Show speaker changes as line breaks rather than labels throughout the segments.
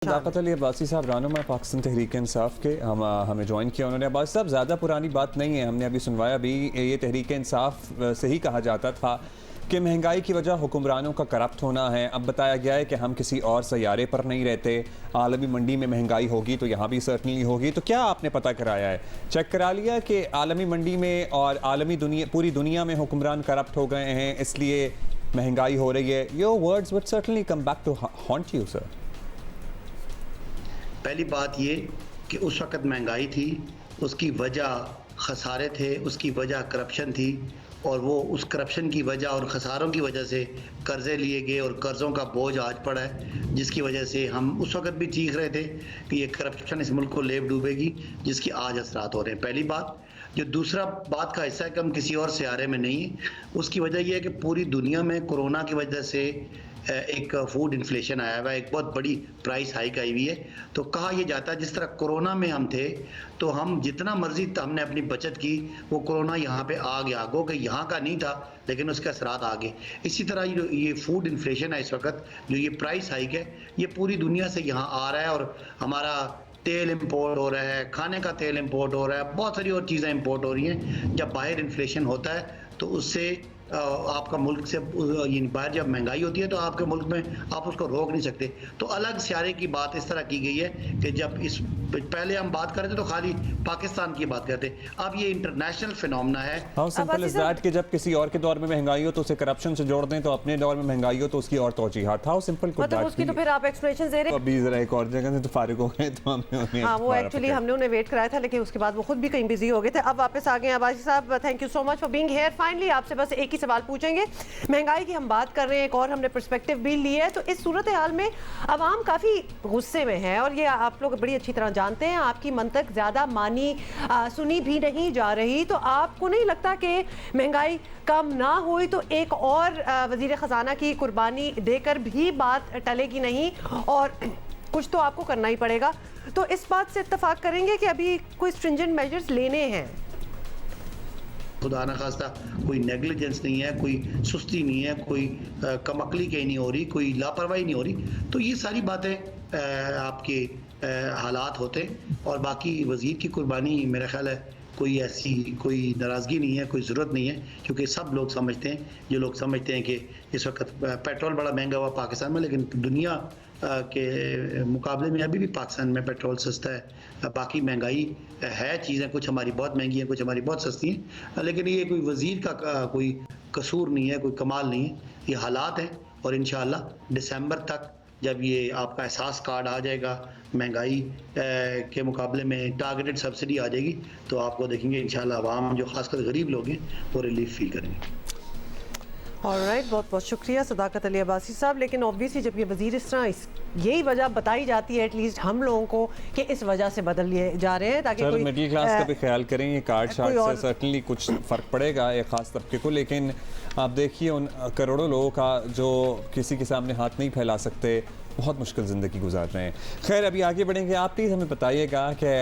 सदाकत अली अब्बासी साहब रहनुमा पाकिस्तान तहरीक इंसाफ के हमें ज्वाइन किया उन्होंने। अब्बासी साहब ज़्यादा पुरानी बात नहीं है, हमने अभी सुनवाया भी, ये तहरीक इंसाफ से ही कहा जाता था कि महंगाई की वजह हुक्मरानों का करप्ट होना है। अब बताया गया है कि हम किसी और सैयारे पर नहीं रहते, आलमी मंडी में महंगाई होगी तो यहाँ भी सर्टनली होगी। तो क्या आपने पता कराया है, चेक करा लिया कि आलमी मंडी में और आलमी दुनिया, पूरी दुनिया में हुक्मरान करप्ट हो गए हैं इसलिए महंगाई हो रही है? Your words would certainly come back to haunt you sir.
पहली बात ये कि उस वक़्त महंगाई थी, उसकी वजह खसारे थे, उसकी वजह करप्शन थी, और वो उस करप्शन की वजह और खसारों की वजह से कर्ज़े लिए गए और कर्ज़ों का बोझ आज पड़ा है, जिसकी वजह से हम उस वक़्त भी चीख रहे थे कि ये करप्शन इस मुल्क को लेब डूबेगी, जिसकी आज असरात हो रहे हैं। पहली बात। जो दूसरा बात का हिस्सा है कि हम किसी और सियारे में नहीं हैं, उसकी वजह यह है कि पूरी दुनिया में कोरोना की वजह से एक फूड इन्फ्लेशन आया हुआ है, एक बहुत बड़ी प्राइस हाइक आई हुई है। तो कहा यह जाता है जिस तरह कोरोना में हम थे तो हम जितना मर्जी हमने अपनी बचत की, वो कोरोना यहाँ पे आ गया, गो कि यहाँ का नहीं था लेकिन उसके असरात आ गए। इसी तरह ये फूड इन्फ्लेशन है इस वक्त, जो ये प्राइस हाइक है, ये पूरी दुनिया से यहाँ आ रहा है। और हमारा तेल इंपोर्ट हो रहा है, खाने का तेल इंपोर्ट हो रहा है, बहुत सारी और चीज़ें इंपोर्ट हो रही हैं। जब बाहर इन्फ्लेशन होता है तो उससे आपका मुल्क से बाहर जब महंगाई होती है तो आपके मुल्क में आप उसको रोक नहीं सकते। तो अलग सियारे की बात इस तरह की गई है कि जब इस पहले हम बात कर रहे थे तो खाली पाकिस्तान की बात करते, अब ये इंटरनेशनल फिनोमेना है।
हाउ सिंपल इज दैट कि जब किसी और के दौर में महंगाई हो तो उसे करप्शन से जोड़ दें, तो अपने दौर में महंगाई हो तो उसकी और तौजीहात। हाउ सिंपल कुड दैट
उसकी तो फिर आप एक्सप्लेनेशन दे रहे हैं।
अभी जरा एक और जगह से तो फारिग हो गए तो हमने
हाँ, वो एक्चुअली हमने उन्हें वेट कराया था लेकिन उसके बाद वो खुद भी कहीं बिजी हो गए थे। अब वापस आ गए अब्बासी साहब, thank you so much for being here. Finally आपसे बस एक ही सवाल पूछेंगे, महंगाई की हम बात कर रहे हैं, एक और हमने पर्सपेक्टिव भी लिया है, तो इस सूरत हाल में अवाम काफ़ी गुस्से में है और ये आप लोग बड़ी अच्छी तरह जानते हैं, आपकी मंतक ज़्यादा सुनी भी नहीं जा रही। तो आपको नहीं लगता कि महंगाई कम ना हुई तो एक और वज़ीर ख़जाना की कुर्बानी देकर भी बात टलेगी नहीं और कुछ तो आपको करना ही पड़ेगा? तो इस बात से इत्तेफाक करेंगे कि अभी कोई स्ट्रिंजेंट मेजर्स लेने हैं?
खुदा न खास्ता कोई नेग्लिजेंस नहीं है, कोई सुस्ती नहीं है, कोई कमअक्ली कहीं नहीं हो रही, कोई लापरवाही नहीं हो रही। तो ये सारी बातें आपके हालात होते हैं। और बाकी वज़ीर की कुर्बानी मेरा ख्याल है कोई ऐसी कोई नाराज़गी नहीं है, कोई ज़रूरत नहीं है, क्योंकि सब लोग समझते हैं, जो लोग समझते हैं कि इस वक्त पेट्रोल बड़ा महंगा हुआ पाकिस्तान में, लेकिन दुनिया के मुकाबले में अभी भी पाकिस्तान में पेट्रोल सस्ता है। बाकी महंगाई है, चीज़ें कुछ हमारी बहुत महंगी हैं, कुछ हमारी बहुत सस्ती हैं, लेकिन ये कोई वज़ीर का कोई कसूर नहीं है, कोई कमाल नहीं है, ये हालात हैं। और इंशाअल्लाह दिसंबर तक जब ये आपका एहसास कार्ड आ जाएगा, महंगाई के मुकाबले में टारगेटेड सब्सिडी आ जाएगी, तो आपको देखेंगे इंशाअल्लाह अवाम जो खासकर गरीब लोग हैं वो रिलीफ फील करेंगे।
ऑलराइट, बहुत बहुत शुक्रिया सदाकत अली अब्बासी साहब। लेकिन ऑब्वियसली जब ये वज़ीर इस तरह यही वजह बताई जाती है एटलीस्ट हम लोगों को कि इस वजह से बदल लिए जा रहे हैं ताकि कोई
मिडिल क्लास का भी ख्याल करें। ये कार्ड शार्ट से सर्टनली कुछ फ़र्क पड़ेगा एक ख़ास तबके को, लेकिन आप देखिए उन करोड़ों लोगों का जो किसी के सामने हाथ नहीं फैला सकते, बहुत मुश्किल ज़िंदगी गुजार रहे हैं। खैर अभी आगे बढ़ेंगे, आप प्लीज़ हमें बताइएगा कि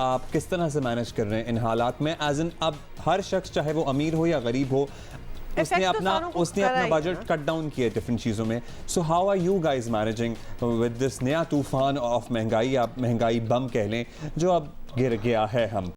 आप किस तरह से मैनेज कर रहे हैं इन हालात में। एज एन अब हर शख्स चाहे वो अमीर हो या गरीब हो, उसने अपना बजट कट डाउन किया डिफरेंट चीज़ों में। So how are you guys managing with this नया तूफान ऑफ महंगाई, आप महंगाई बम कह लें जो अब गिर गया है हम